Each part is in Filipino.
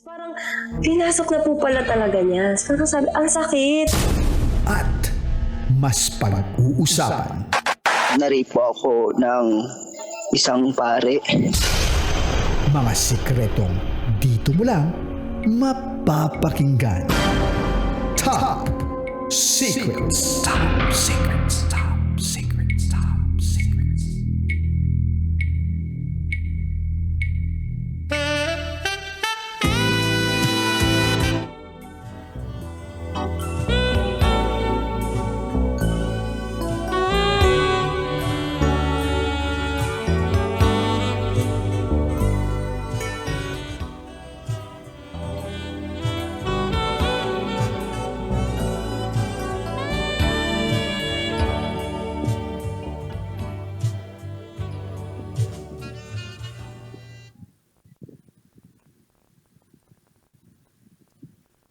Parang pinasok na po pala talaga niya. Parang sabi, ang sakit. At mas pag-uusapan. Na-rape po ako ng isang pare. Mga sikretong dito mo lang mapapakinggan. Top Secrets. Top Secrets. Top Secrets. Top Secrets.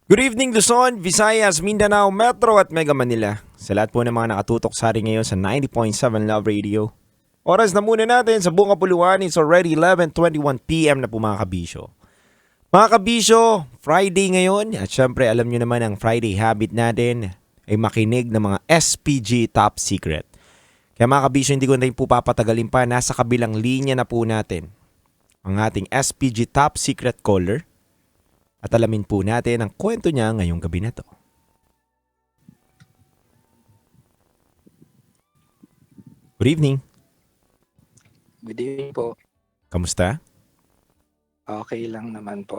Good evening Luzon, Visayas, Mindanao, Metro at Mega Manila. Sa lahat po ng mga nakatutok sa atin ngayon sa 90.7 Love Radio. Oras na muna natin sa buong kapuluan. It's already 11:21 PM na po mga kabisyo. Mga kabisyo, Friday ngayon at syempre alam nyo naman ang Friday habit natin ay makinig ng mga SPG Top Secret. Kaya mga kabisyo, hindi ko na rin po papatagalin pa. Nasa kabilang linya na po natin ang ating SPG Top Secret caller. At alamin po natin ang kwento niya ngayong gabi na to. Good evening. Good evening po. Kamusta? Okay lang naman po.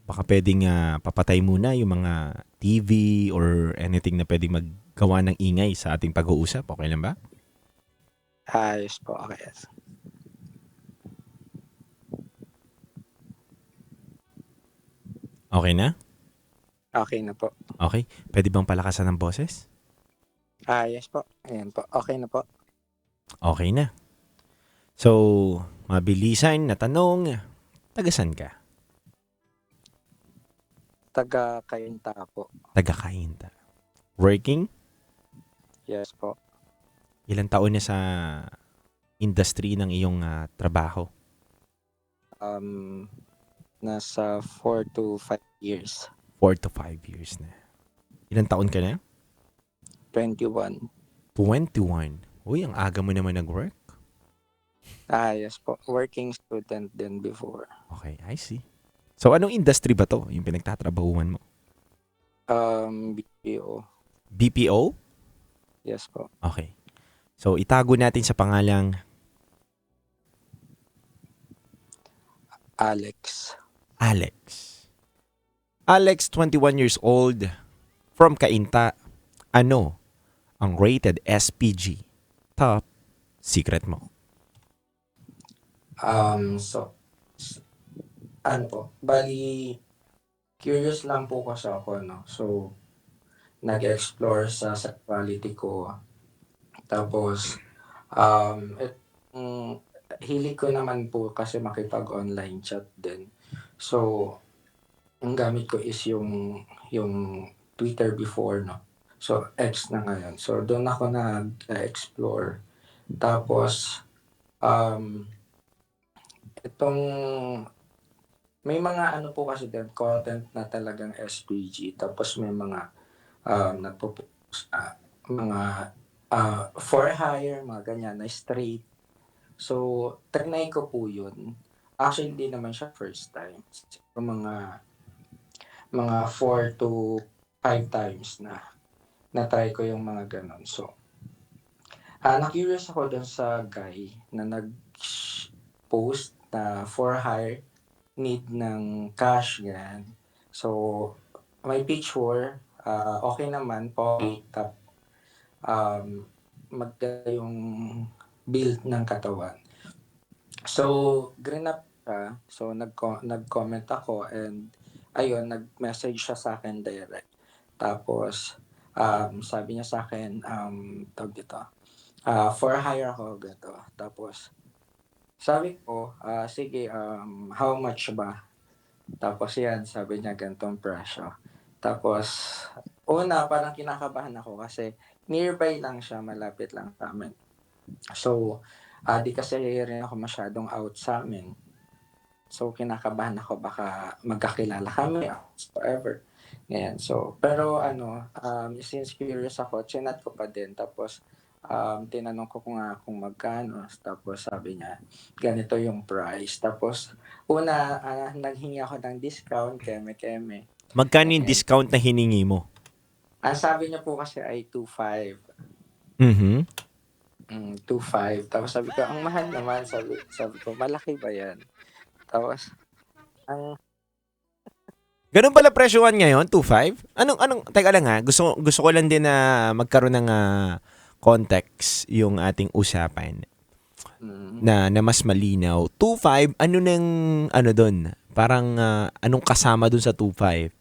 Baka pwedeng papatay muna yung mga TV or anything na pwedeng maggawa ng ingay sa ating pag-uusap. Okay lang ba? Ayos po. Okay. Okay na? Okay na po. Okay. Pwede bang palakasan ng boses? Ayos po. Ayan po. Okay na po. Okay na. So, mabilisan na tanong. Tagasan ka? Taga Kayinta po. Taga-Kayinta. Working? Yes po. Ilang taon na sa industry ng iyong trabaho? Nasa 4 to 5 years. 4 to 5 years na. Ilang taon ka na? 21. 21. Uy, ang aga mo naman nag-work. Ayos po. Working student din before. Okay, I see. So, anong industry ba to? Yung pinagtatrabahuan mo? BPO. BPO? Yes po. Okay. So, itago natin sa pangalang Alex. Alex. Alex, 21 years old, from Kayinta. Ano ang rated SPG top secret mo? Ano po? Bali, curious lang po kasi ako, no? So, nag-explore sa sexuality ko. Tapos, hilig ko naman po kasi makipag-online chat din. So, ang gamit ko is yung Twitter before, no? So, X na ngayon. So, doon ako nag-explore. Tapos, itong, may mga ano po kasi din, content na talagang SPG. Tapos may mga nagpo-post mga for hire, mga ganyan, na straight. So, trinay ko po yun. Actually, hindi naman siya first time. So, mga 4 to 5 times na try ko yung mga ganon. So, na-curious ako dun sa guy na nag-post na for hire, need ng cash, yan. So, may picture, okay naman po, magda yung build ng katawan. So, green up siya. So, nag-comment ako and ayun, nag-message siya sa akin direct. Tapos, sabi niya sa akin, tawag dito, for hire ako, ganito. Tapos, sabi ko, sige, how much ba? Tapos yan, sabi niya ganitong presyo. Tapos, una, parang kinakabahan ako kasi nearby lang siya, malapit lang sa amin. So, di kasi rin ako masyadong out sa amin. So, kinakabahan ako baka magkakilala kami forever. Ngayon. So, pero since curious ako, chinat ko pa din. Tapos, tinanong ko kung magkano. Tapos, sabi niya, ganito yung price. Tapos, una, naghingi ako ng discount, keme-keme. Magkano yung discount na hiningi mo? Ang sabi niya po kasi ay 2.5. Mhm. 2.5. Tapos sabi ko, ang mahal naman. Sabi ko, malaki ba yan? Tapos, ang Ganun pala presyohan ngayon, 2.5? Teka lang ha, gusto ko lang din na magkaroon ng context yung ating usapan na mas malinaw. 2.5, doon? Parang anong kasama doon sa 2.5?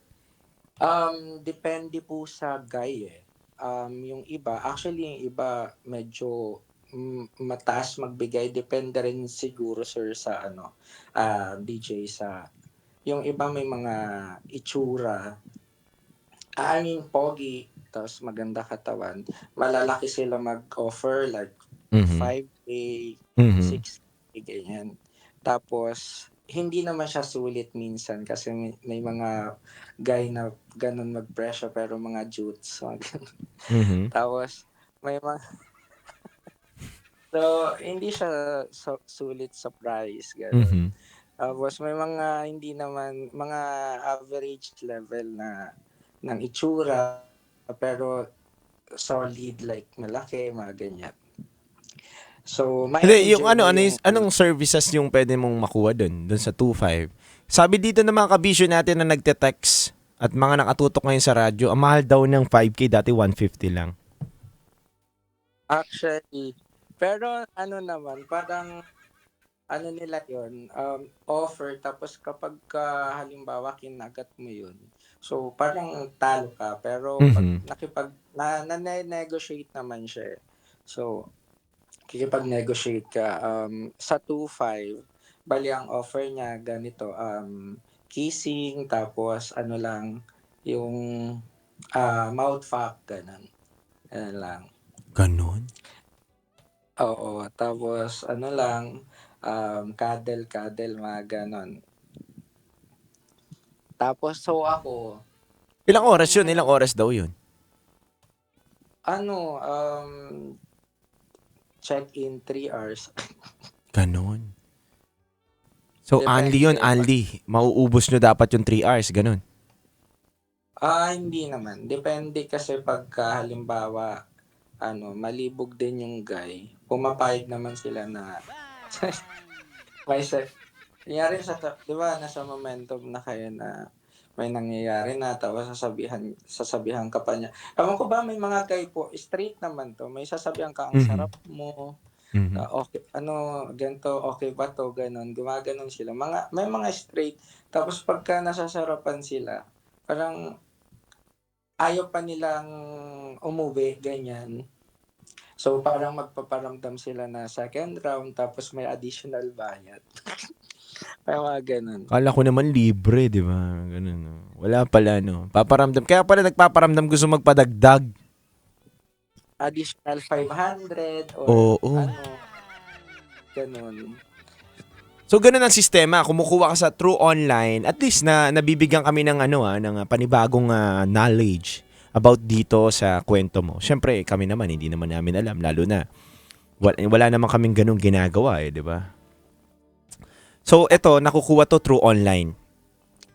depende po sa guy eh. Yung iba medyo mataas magbigay. Depende rin siguro sir sa DJ sa yung iba may mga itsura. Pogi, tapos maganda katawan. Malalaki sila mag-offer like 5K, 6K, ganyan. Tapos, hindi naman siya sulit minsan kasi may mga guy na ganun mag-presyo pero mga jutes. Mhm. Tapos, may mga... So, hindi siya sulit sa price. Ganun. Mhm. Tapos, may mga hindi naman, mga average level na ng itsura pero solid like malaki, mga ganyan. So, may Hindi, yung enjoy mo yung anong services yung pwede mong makuha doon sa 2.5? Sabi dito ng mga kabisyo natin na nagte-text at mga nakatutok ngayon sa radyo, ang mahal daw ng 5K, dati 150 lang. actually. Pero naman, parang nila yon offer tapos kapag halimbawa kinagat mo yun, so parang talo ka pero pag Mhm. na-negotiate naman siya eh. So kikipag-negotiate ka sa 2.5 bali ang offer niya ganito kissing tapos lang yung mouth fuck ganun lang. Ganon? Oo, tapos lang cuddle, mga ganon. Tapos, so ako, Ilang oras yun? Ilang oras daw yun? check-in 3 hours. Ganon. So, Depende. only yun, only. Mauubos nyo dapat yung 3 hours, ganon. Hindi naman. Depende kasi pagka halimbawa, malibog din yung guy, pumapayag naman sila na may nangyari di ba, nasa momentum na kayo na may nangyayari na tapos sasabihan ka pa niya. Ewan ko ba, may mga guy po, straight naman to, may sasabihan ka, ang sarap mo, okay, ganito, okay ba to, ganon, gumaganon sila. May mga straight, tapos pagka nasasarapan sila, parang ayaw pa nilang umuwi, ganyan. So, parang magpaparamdam sila na second round, tapos may additional bayad. May mga ganun. Kala ko naman libre, di ba? Ganun, no? Wala pala, no? Paparamdam. Kaya pala nagpaparamdam, gusto magpadagdag. Additional 500 Oo. or ganun. So, ganun ang sistema. Kumukuha ka sa True Online, at least na nabibigyan kami ng ng panibagong knowledge about dito sa kwento mo. Siyempre, kami naman, hindi naman namin alam. Lalo na, wala naman kaming ganung ginagawa, di ba? So, eto, nakukuha to through online.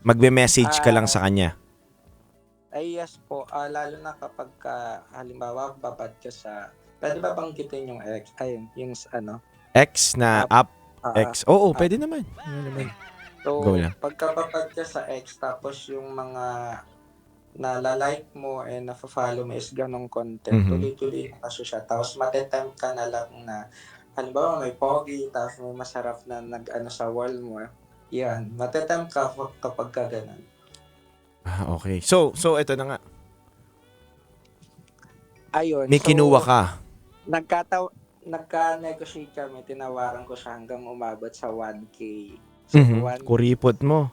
Magbe-message ka lang sa kanya. Ay, yes po. Lalo na kapag halimbawa, babad ka sa... Pwede ba banggitin yung X? Ayun, yung X na app? X. Oo, pwede naman. So, Go lang. pagkababad ka sa X, tapos yung mga na-like mo and na-follow mo is ganong content, tuloy-tuloy na kasi siya. Tapos matetempt ka na lang na, halimbawa may pogi, tapos may masarap na sa wall mo. Yan, matetempt ka kapag ka ganun. Okay. So ito na nga. Ayun. May kinuha ka. Nagka-negotiate kami, tinawaran ko siya hanggang umabot sa 1K. So, Kuripot mo.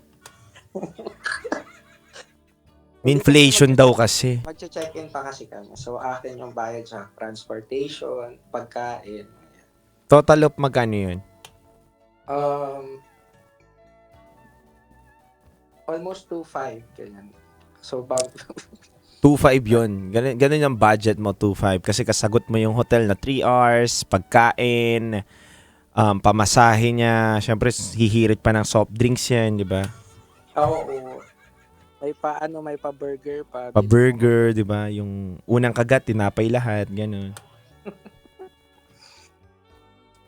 Inflation daw kasi. Mag-check-in pa kasi kami. So, akin yung bayad sa transportation, pagkain. Total of magkano yun? almost 2.5, ganyan. So, bago, 2.5 yun. Ganun yung budget mo, 2.5. Kasi kasagot mo yung hotel na 3 hours, pagkain, pamasahe niya. Siyempre, hihirit pa ng soft drinks yan, di ba? oo, may pa-burger pa. Pa-burger, di ba? Yung unang kagat, tinapay lahat, ganun.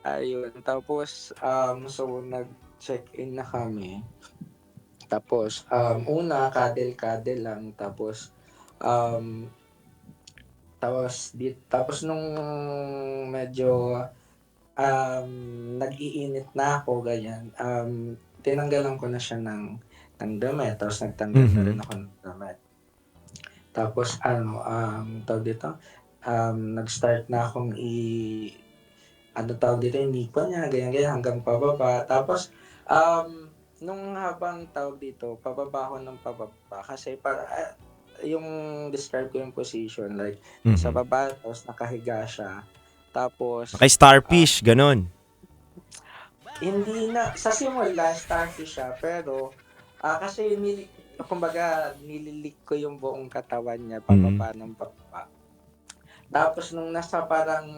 Ayun. Tapos, so, nag-check-in na kami. Tapos, una, kadel-kadel lang. Tapos, tapos nung medyo nag-iinit na ako, ganyan, tinanggalan ko na siya ng damit. Tapos, nagtanggal na rin ako ng damit. Tapos, tawag dito, nag-start na akong inipa niya, ganyan, hanggang pababa. Tapos, nung habang tawag dito, pababa ako ng pababa. Kasi yung describe ko yung position, like, sa baba, tapos nakahiga siya. Tapos, Kay starfish, ganun. hindi na, sa simula, starfish siya, pero, kasi, kumbaga, nililik ko yung buong katawan niya, pababa ng pababa. Tapos nung nasa parang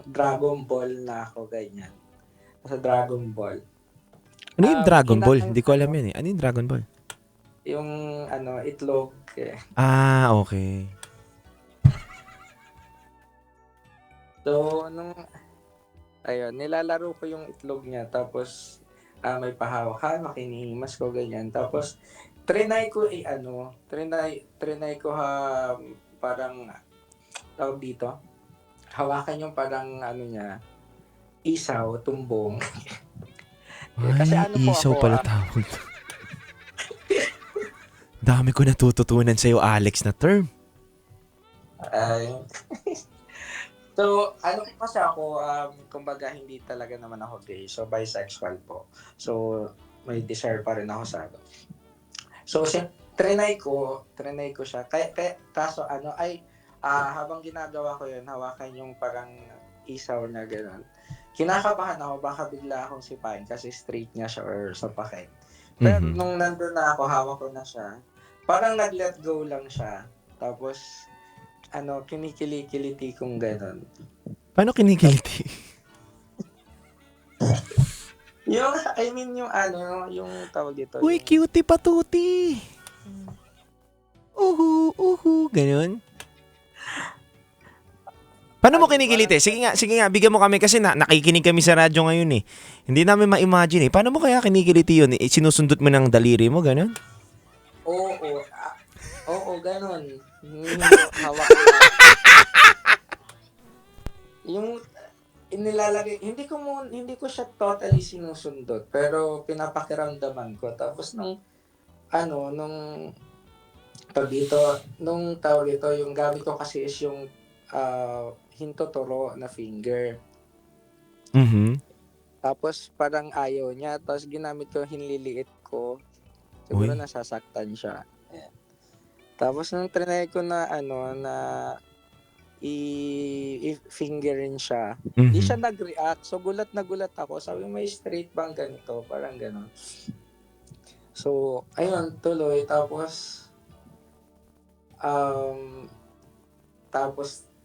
Dragon Ball na ako, ganyan. Nasa Dragon Ball. Ano yung Dragon Ball? Hindi ko alam yan eh. Ano yung Dragon Ball? Yung itlog. Ah, okay. So, nilalaro ko yung itlog niya. Tapos, may pahawak-hawak, hinihimas ko, ganyan. Tapos, trinay ko parang, tawag dito, hawakan yung parang niya, isaw, tumbong. Kasi Ay, po isaw ako, pala tawag. Dami ko natututunan sa'yo, Alex, na term. So, kasi ako, kumbaga hindi talaga naman ako gay. So, bisexual po. So, may desire pa rin ako sa So, trinay ko siya. Kaso habang ginagawa ko yun, hawakan yung parang isaw na gano'n. Kinakabahan ako, baka bigla akong sipain kasi straight niya siya or sapakin. Pero nung nandun na ako, hawak ko na siya, parang nag-let go lang siya. Tapos, kinikili-kiliti kong gano'n. Paano kinikiliti? Yung tawag dito. Uy, cutie patuti! Uhu, ganun. Paano mo kinikiliti? Sige nga, bigyan mo kami kasi nakikinig kami sa radyo ngayon eh. Hindi namin ma-imagine eh. Paano mo kaya kinikiliti yun? Sinusundot mo ng daliri mo, ganun? Oo, ganun. Hawak yung inilalagay, hindi ko siya totally sinusundot, pero pinapakiramdaman ko. Tapos nung tawag dito, yung gamit ko kasi is yung hintotoro na finger. Tapos parang ayaw niya. Tapos ginamit ko, hinliliit ko. Siguro nasasaktan siya. Ayan. Tapos nung trinay ko na i-fingerin siya, hindi siya nag-react. So gulat na gulat ako. Sabi, may straight bang ganito? Parang gano'n. So, ayun, tuloy. Tapos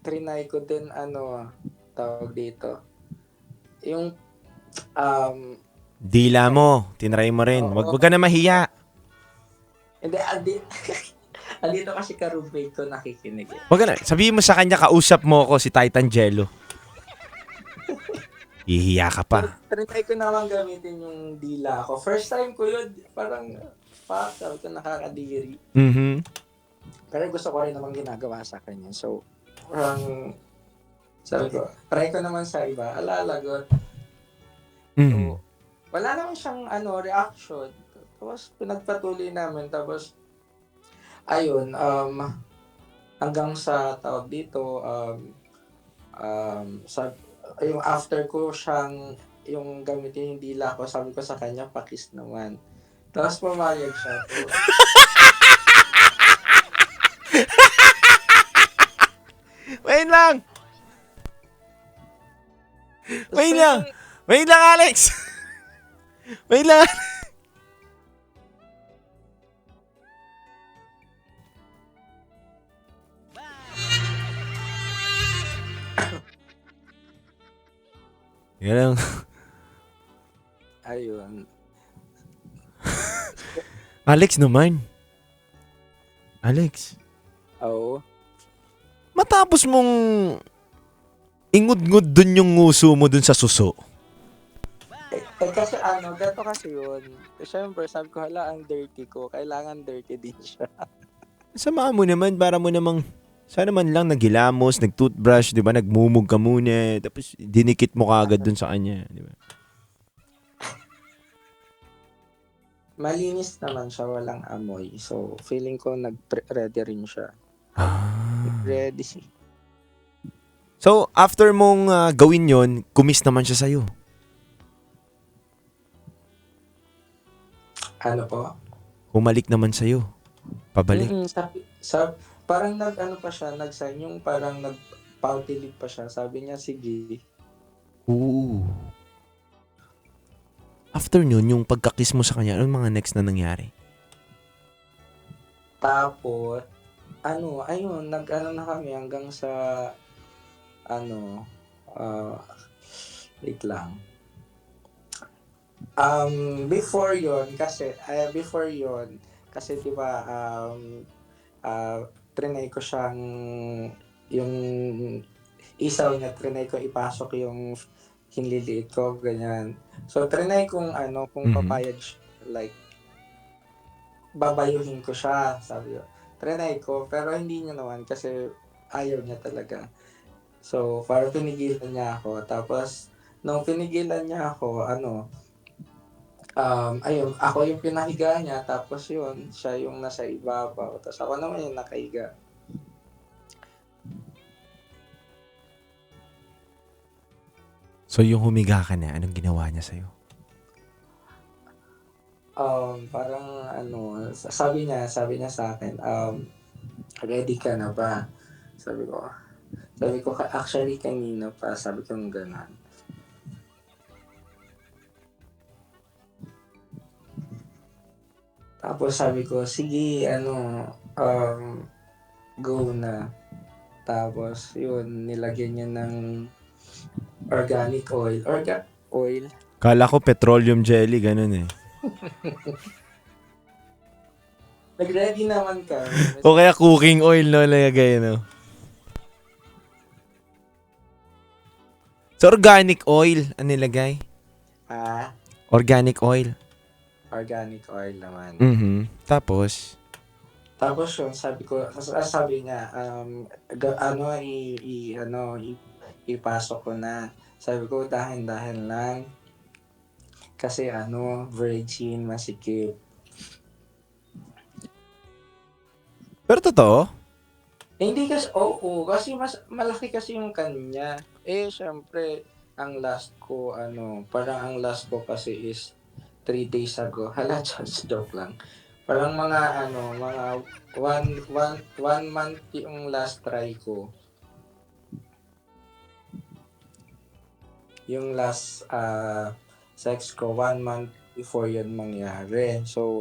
trinay ko din tawag dito. Yung dila mo, tinry mo rin. Wag ka na mahiya. Hindi, andito kasi ka-roommate ko nakikinig. Wag ka na. Sabihin mo sa kanya, kausap mo ako si Titan Jello. Ihiya ka pa. Trinay ko naman gamitin yung dila ko. First time ko yun, parang sabi ko nakakadiri. Pero gusto ko rin naman ginagawa sa kanya. So, sabi ko, try ko naman sa iba. Alalagot. So, wala naman siyang reaction. Tapos, pinagpatuloy namin. Tapos, ayun, hanggang sa tawag dito, yung after ko siyang, yung gamitin yung dila ko, sabi ko sa kanya, pakis naman. Tapos, pumayag siya. Wait lang, Alex. Wait lang. Yan lang. Ayun. Alex naman. Alex, Oo. matapos mong ingud-ngud dun yung nguso mo dun sa suso. Kasi ganito kasi yun. Siyempre, sabi ko, hala, ang dirty ko. Kailangan dirty din siya. Samaan mo naman para mo namang sana man lang naghilamos, nag-toothbrush, 'di ba? Nagmumug ka muna, tapos dinikit mo kaagad dun sa kanya, 'di ba? Malinis naman siya, walang amoy. So, feeling ko nag-ready rin siya. Ah. Ready. So, after mong gawin 'yon, kumis naman siya sa'yo. Ano po? Humalik naman sa'yo. Pabalik. Parang pa siya, nag-sign yung parang nag-pouty lip pa siya. Sabi niya, sige. Oo. After nun, yung pagkakiss mo sa kanya, anong mga next na nangyari? Tapos, ayun, na kami hanggang sa, wait lang. Before yon kasi di ba, trinay ko siyang, yung isaw niya, trinay ko ipasok yung hinliliit ko, ganyan. So, trinay kung kung papayag siya, like, babayuhin ko siya, sabi ko. Trinay ko, pero hindi niya naman kasi ayaw niya talaga. So, parang pinigilan niya ako. Tapos, nung pinigilan niya ako, ayun, ako yung pinahiga niya, tapos yun, siya yung nasa ibabaw. Tapos ako naman yung nakahiga. So, yung humiga ka na, anong ginawa niya sa'yo? Parang sabi niya sa akin, ready ka na ba? Sabi ko, actually kanina pa, sabi ko gano'n. Tapos sabi ko, sige, go na. Tapos, yun, nilagyan niya ng organic oil. Oil. Kala ko petroleum jelly, ganun eh. Nag-ready naman ka. O kaya cooking oil, no? Lagay, no? So, organic oil, ang nilagay? Organic oil. Organic oil naman. Tapos? Tapos yun, sabi niya, ipasok ko na. Sabi ko, dahan-dahan lang. Kasi virgin, masikip. Pero totoo? Hindi kasi, oo, kasi mas malaki kasi yung kanya. Syempre, ang last ko kasi is 3 days ago. Hala, just joke lang. Parang mga one month yung last try ko. Yung last sex ko, 1 month before yun mangyari. So,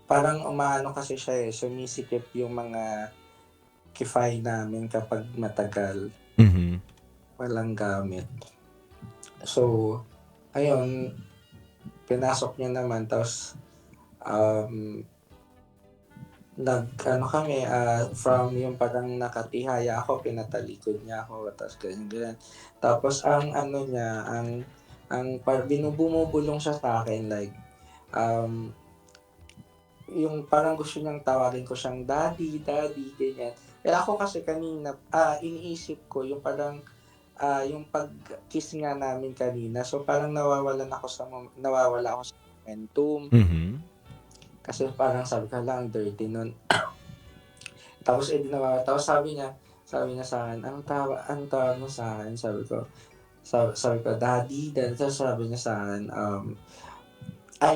parang kasi siya sumisikip yung mga kifay namin kapag matagal. Walang gamit. So, ayun, pinasok niya naman, tapos kami, from yung parang nakatihaya ako, pinatalikod niya ako, tapos ganyan. Tapos bumubulong siya sa akin, like, yung parang gusto niyang tawagin ko siyang daddy, ganyan. Ako kasi kanina, iniisip ko yung parang, yung pag-kiss nga namin kanina, so parang nawawala ako sa momentum. Kasi parang sabi ko lang, dirty nun. Tapos tapos sabi niya sa akin, anong tawag mo sa akin? Sabi ko, daddy. Tapos sabi niya sa akin,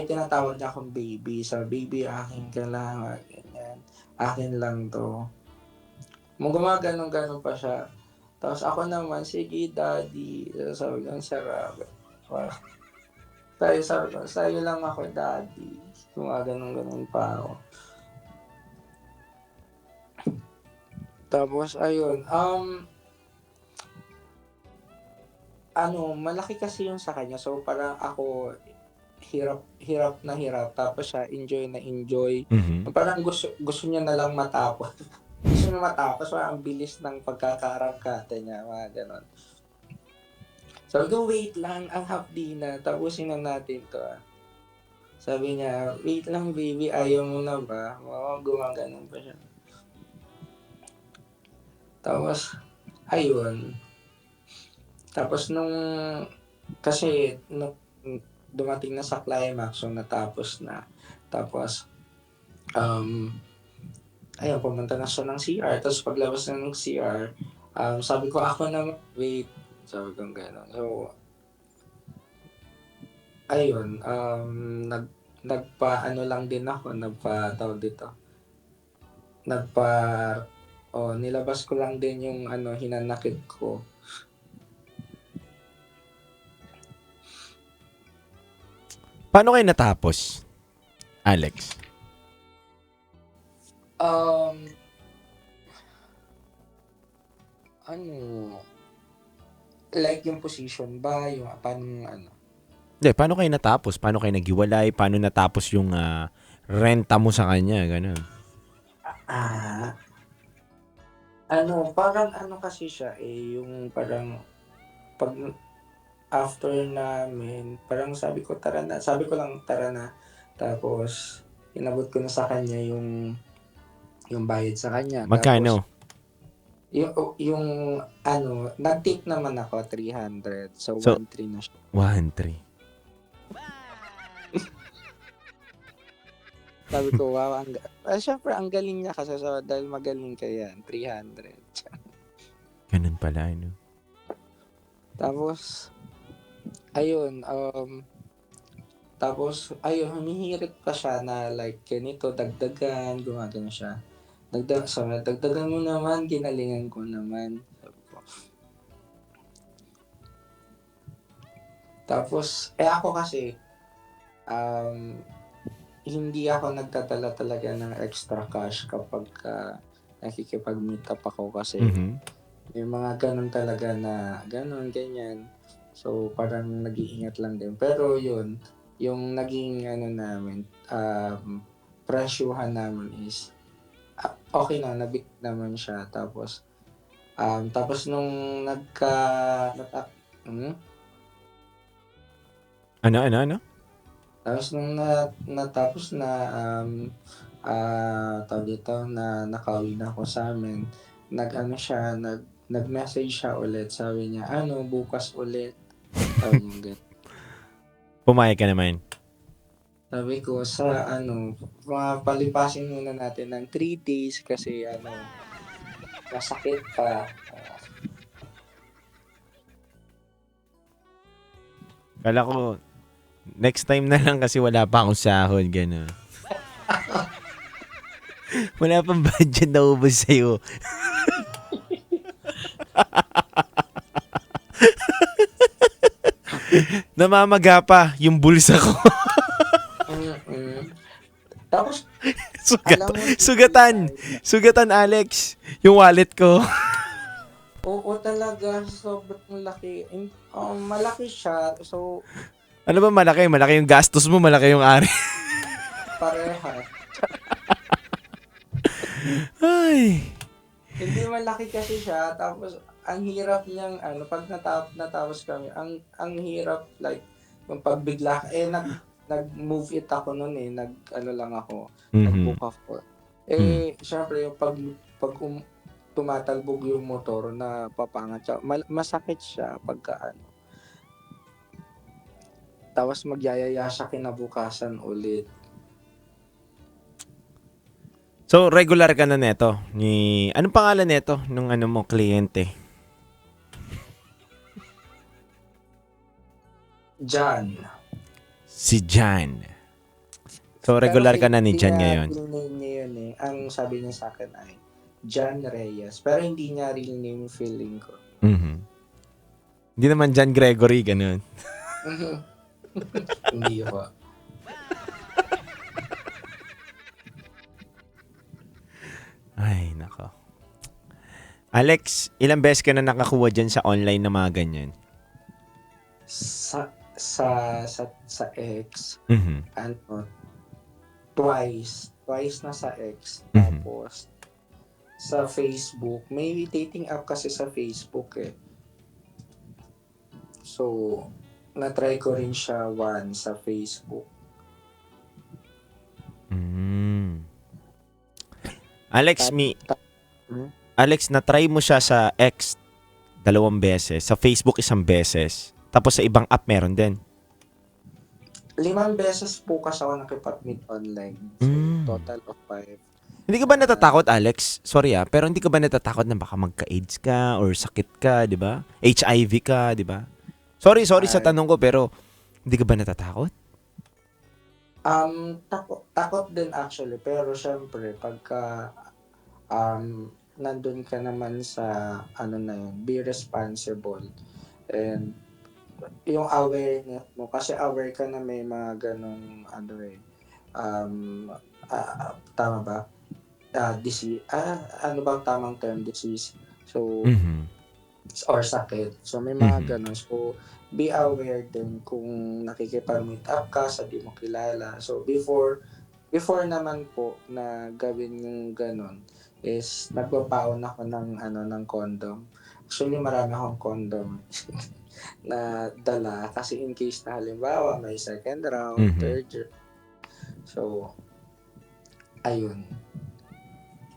tinatawag niya akong baby. Sabi, baby, akin ka lang. Ganyan. Akin lang to. Gumaganon pa siya. Tapos ako naman, sige, daddy. Sabi ko, ang sarap. Sabi ko, sa'yo lang ako, daddy. Gumaganon pa ako. Tapos, ayun. malaki kasi yung sa kanya. So, parang ako, hirap. Tapos siya, enjoy na enjoy. Mhm. Parang gusto niya na lang matapos. Gusto niya matapos, parang ang bilis ng pagkakaarangkate niya, mga ganon. Sabi ko, wait lang, ang hapdi na, tapusin na natin to. Sabi niya, wait lang baby, ayaw mo na ba? Gumaganon pa siya. Tapos, ayun. Tapos kasi dumating na sa climax, so natapos na. Tapos, ayun, pumunta na siya ng CR. Tapos paglabas na ng CR, sabi ko, ako na, wait. Sabi ko gano'n. So, ayun, nagpa-ano lang din ako, tawag dito. Nilabas ko lang din yung hinanakit ko. Paano kayo natapos, Alex? Like yung position ba, yung paano Hindi, paano kayo natapos? Paano kayo naghiwalay? Paano natapos yung renta mo sa kanya? Ganun. Parang kasi siya yung parang pag after namin, parang sabi ko lang tara na, tapos inabot ko na sa kanya yung bayad sa kanya. Magkano? Tapos, yung nag-tip naman ako 300, so 1,300 na siya. 1,300. Sabi ko, wow, syempre, ang galing niya kasi dahil magaling ka yan, 300. Ganun pala, no? Tapos, ayun, humihirit pa siya na like, ganito, dagdagan, gumagano siya. Dagdagan mo naman, ginalingan ko naman. Sabi ko. Tapos, ako kasi, hindi ako nagdadala talaga ng extra cash kapag nakikipag-meet up ako kasi may mga ganun talaga na ganyan. So, parang nag-iingat lang din. Pero yun, yung naging namin, presyuhan namin is okay na, nabit naman siya. Tapos nung Ano? Tapos nung natapos na tawag dito na nakauwi na ako sa amin, nag-message siya ulit. Sabi niya, bukas ulit. Sabi niya ganun. Pumayag ka naman. Sabi ko palipasin muna natin ng 3 days kasi masakit pa. Kala ko, next time na lang kasi wala pa akong sahod, gano'n. Wala pang budget na ubos sa'yo. Namamaga pa yung bulsa ko. Tapos, alam mo, Sugatan, Alex. Yung wallet ko. oo talaga, sobrang laki. Malaki siya, so Ano ba malaki? Malaki yung gastos mo, malaki yung ari. pareha. Ay. Hindi malaki kasi siya, tapos ang hirap niyang pag natapos kami, ang hirap like yung pagbigla nag-move it ako noon lang ako, nag-book ako. Syempre yung pag tumatalbog yung motor na papangat siya, masakit siya pagka tapos magyayaya siya kinabukasan ulit. So, regular ka na neto. Anong pangalan neto nung mo, kliyente? Jan. Si Jan. So, regular ka na ni Jan ngayon. Real name niya yun Ang sabi niya sa akin ay Jan Reyes. Pero hindi niya real name feeling ko. Hindi naman Jan Gregory, ganun. Hindi ko. Ay, nako. Alex, ilang beses ka na nakakuha dyan sa online na mga ganyan? sa X, Mhm. ano, twice na sa X. Mhm. Tapos sa Facebook, may dating app kasi sa Facebook eh. So, na-try ko rin siya once sa Facebook. Mm. Alex, Hmm? Alex, na-try mo siya sa X 2 beses, sa Facebook 1 beses, tapos sa ibang app meron din. 5 beses po kasi ako nakipag-meet online. So, total of 5. Hindi ka ba natatakot, Alex? Sorry pero hindi ka ba natatakot na baka magka-AIDS ka or sakit ka, di ba? HIV ka, di ba? Sorry sa tanong ko, pero hindi ka ba natatakot? Takot din actually, pero syempre pagka nandun ka naman sa ano na yun, be responsible and yung awareness mo, kasi aware ka na may mga ganong ano tama ba? Disease, ano bang tamang term? Disease. So, Mhm. or sakit. So, may mga Mhm. ganon. So, be aware din kung nakikipag-meet up ka sa di mo kilala. So, before naman po na gawin yung ganon, is nagpapaon ako ng condom. Actually, marami akong condom na dala kasi in case na halimbawa may second round, Mhm. third round. So, ayun.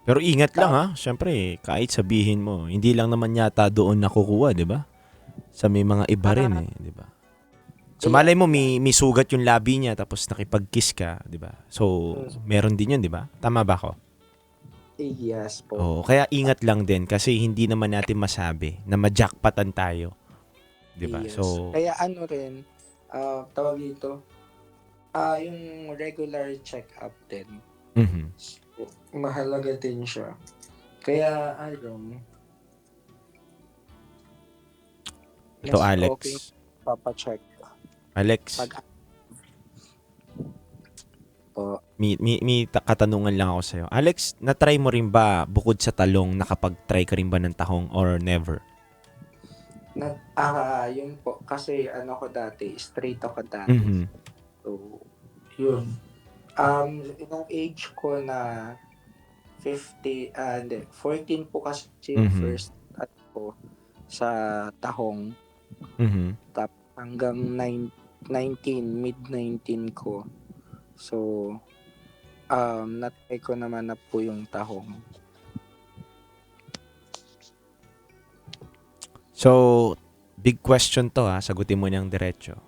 Pero ingat lang Siyempre, kahit sabihin mo, hindi lang naman yata doon nakukuha, 'di ba? Sa may mga iba rin 'di ba? So malay mo may sugat yung labi niya tapos nakipag-kiss ka, 'di ba? So meron din 'yun, 'di ba? Tama ba ako? Yes po. Oo, kaya ingat lang din kasi hindi naman natin masabi na ma-jackpotan tayo, 'di ba? Yes. So Kaya ano rin, tawag dito, yung regular check-up din. mhm. Mahalaga din siya. Kaya, Ito, mas Alex. okay papacheck. Alex, Po. may katanungan lang ako sa'yo. Alex, na-try mo rin ba bukod sa talong, nakapag-try ka rin ba ng tahong or never? Yun po. Kasi ko dati, straight ako dati. Mhm. So, yun. Nung age ko na 14 po kasi yung Mhm. first ko sa tahong. Mhm. Tapos hanggang 19, mid-19 ko. So, na-try ko naman na po yung tahong. So, big question to sagutin mo niyang diretso.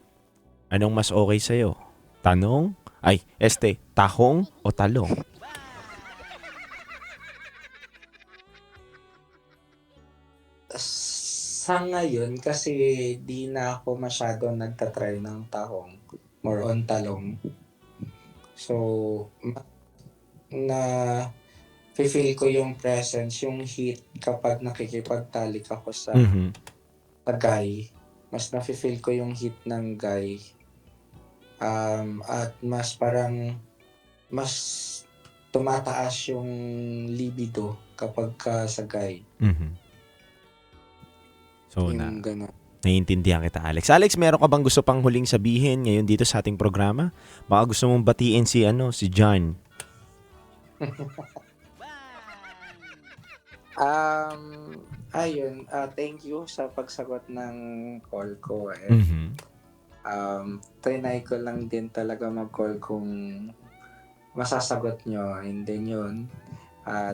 Anong mas okay sa'yo? Tahong o talong? Sa ngayon, kasi di na ako masyado nagtatry ng tahong. More on talong. So, na feel ko yung presence, yung heat kapag nakikipagtalik ako sa Mhm. guy. Mas na-feel ko yung heat ng guy. At mas mas tumataas yung libido kapag ka sa guy. Mhm. So, Yung gano'n. naiintindihan kita, Alex. Alex, meron ka bang gusto pang huling sabihin ngayon dito sa ating programa? Baka gusto mong batiin si John. Ayun, thank you sa pagsagot ng call ko. Mhm. Trinay ko lang din talaga mag-call kung masasagot nyo. And then yun,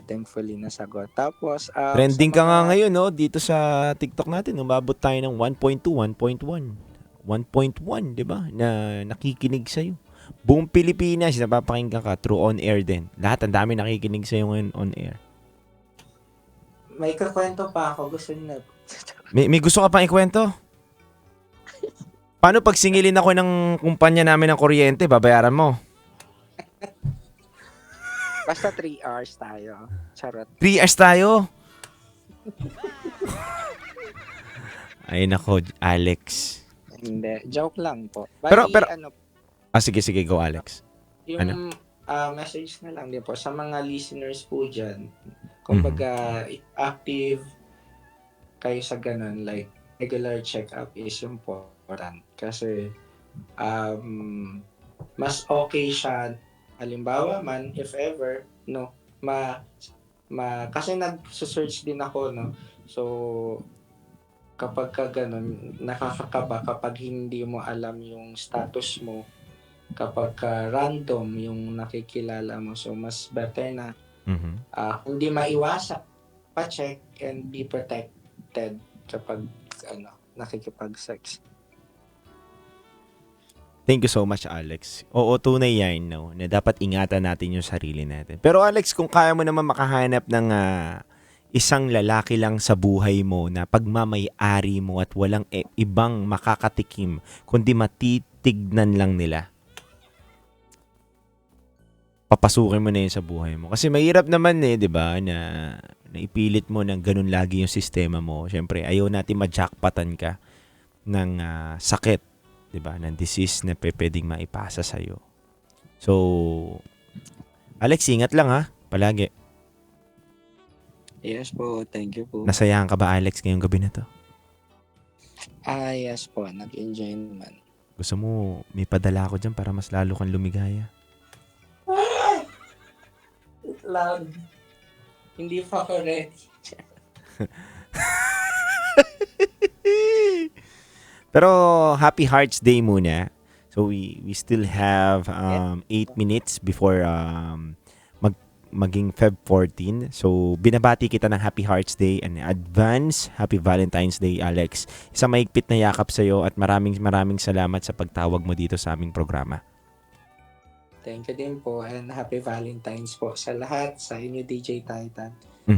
thankfully nasagot. Tapos, Trending sa ka nga mga- ngayon, dito sa TikTok natin. Umabot tayo ng 1.2, 1.1. 1.1, di ba? Na nakikinig sa'yo. Buong Pilipinas, napapakinggan ka through on-air din. Lahat, ang dami nakikinig sa'yo ngayon on-air. May kakwento pa ako. Gusto nyo na. May gusto ka pang ikwento? Paano pag singilin ako ng kumpanya namin ng kuryente, babayaran mo? Basta 3 hours tayo. Charot. 3 hours tayo? Ay nako, Alex. Hindi. Joke lang po. Pero- ano, Sige, go, Alex. yung message na lang din po sa mga listeners po dyan. Kumbaga, active kayo sa ganun. Like, regular check-up is important. Kasi, mas okay siya, halimbawa man, if ever, no, kasi nag-search din ako, no, so, kapag ka ganun, nakakakaba kapag hindi mo alam yung status mo, kapag ka random yung nakikilala mo, so mas better na hindi maiwasan, pa-check and be protected kapag nakikipag-sex. Thank you so much, Alex. Oo, tunay yan, no, na dapat ingatan natin yung sarili natin. Pero Alex, kung kaya mo naman makahanap ng isang lalaki lang sa buhay mo na pagmamay-ari mo at walang ibang makakatikim, kundi matitignan lang nila, papasukin mo na yun sa buhay mo. Kasi mahirap naman di ba, na ipilit mo ng ganun lagi yung sistema mo. Siyempre, ayaw natin ma-jackpotan ka ng sakit, di ba, ng disease na pwedeng maipasa sa'yo. So, Alex, ingat lang palagi. Yes po, thank you po. Nasayahan ka ba, Alex, ngayong gabi na to? Yes po, nag-enjoy naman. Gusto mo, may padala ako dyan para mas lalo kang lumigaya. Loud. Hindi pa ako ready. Pero Happy Hearts Day muna. So we still have 8 minutes before maging Feb 14. So binabati kita ng Happy Hearts Day and advance Happy Valentine's Day, Alex. Isang maigpit na yakap sa iyo at maraming salamat sa pagtawag mo dito sa aming programa. Thank you din po and Happy Valentine's po sa lahat, sa inyo DJ Titan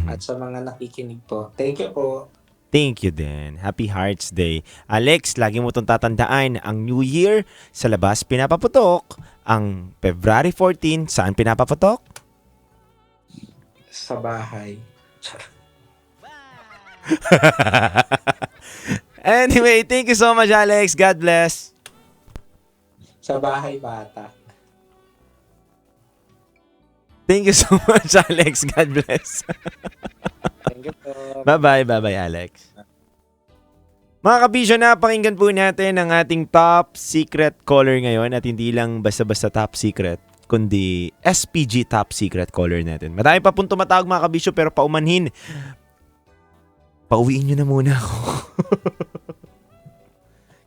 at sa mga nakikinig po. Thank you po. Thank you din. Happy Hearts Day. Alex, lagi mo itong tatandaan, ang New Year sa labas pinapaputok. Ang February 14, saan pinapaputok? Sa bahay. Anyway, thank you so much, Alex. God bless. Sa bahay bata. Thank you so much, Alex. God bless. Thank you po. Bye-bye, Alex. Mga kabisyo, napakinggan po natin ang ating top secret caller ngayon at hindi lang basta-basta top secret, kundi SPG top secret caller natin. Marami pa pong tumatawag mga kabisyo pero paumanhin. Pauwiin nyo na muna ako.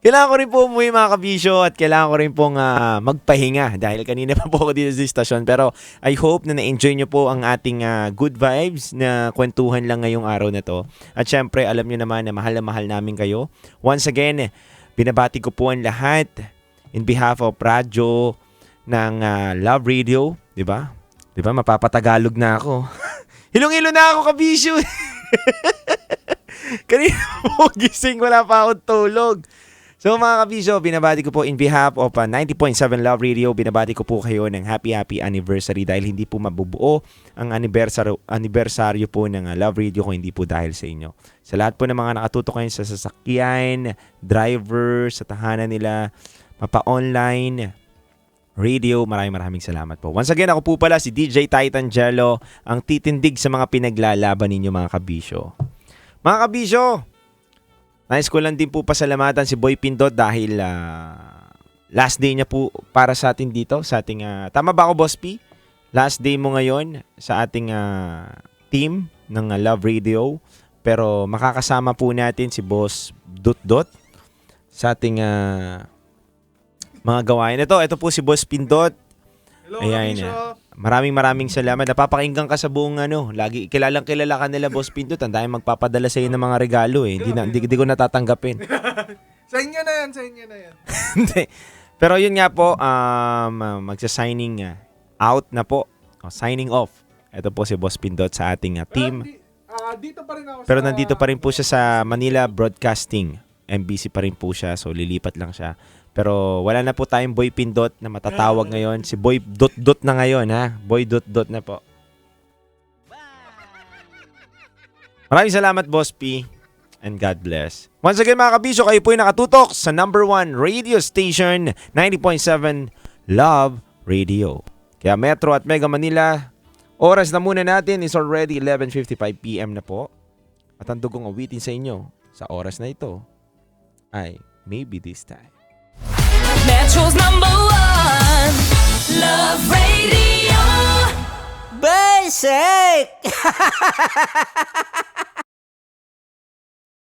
Kailangan ko rin po umuwi mga kabisyo at kailangan ko rin pong magpahinga dahil kanina pa po ako dito sa stasyon. Pero I hope na na-enjoy nyo po ang ating good vibes na kwentuhan lang ngayong araw na to. At syempre, alam nyo naman na mahal namin kayo. Once again, binabati ko po ang lahat in behalf of radyo ng Love Radio. Diba? Diba? Mapapatagalog na ako. Hilong-hilo na ako kabisyo. Kanina po gising, wala pa akong tulog. So mga kabisyo, binabati ko po in behalf of 90.7 Love Radio, binabati ko po kayo ng happy anniversary dahil hindi po mabubuo ang anniversaryo po ng Love Radio kung hindi po dahil sa inyo. Sa lahat po ng mga nakatutok ngayon sa sasakyan, driver, sa tahanan nila, mapa-online, radio, maraming salamat po. Once again, ako po pala si DJ Titan Jello, ang titindig sa mga pinaglalaban ninyo mga kabisyo. Mga kabisyo, nais ko lang din po pasalamatan si Boy Pindot dahil last day niya po para sa atin dito, sa ating, tama ba ako Boss P? Last day mo ngayon sa ating team ng Love Radio, pero makakasama po natin si Boss Dot sa ating mga gawain. Ito po si Boss Pindot. Hello, ayan, maraming salamat. Napapakinggan ka sa buong lagi kilala ka nila Boss Pindot. Ang dahil magpapadala sa iyo ng mga regalo Hindi ko natatanggapin. Sa inyo na yan. Hindi. Pero yun nga po, magsa-signing out na po. Signing off. Ito po si Boss Pindot sa ating team. Dito pa rin ako. Pero nandito pa rin po siya sa Manila Broadcasting. MBC pa rin po siya, so lilipat lang siya. Pero wala na po tayong Boy Pindot na matatawag ngayon. Si Boy Dot na ngayon, ha? Boy Dot na po. Maraming salamat, Boss P. And God bless. Once again, mga kabisyo, kayo po yung nakatutok sa #1 radio station, 90.7 Love Radio. Kaya Metro at Mega Manila, oras na muna natin is already 11:55 PM na po. At ang dugong awitin sa inyo sa oras na ito ay Maybe This Time. Metro's #1 Love Radio. Basic!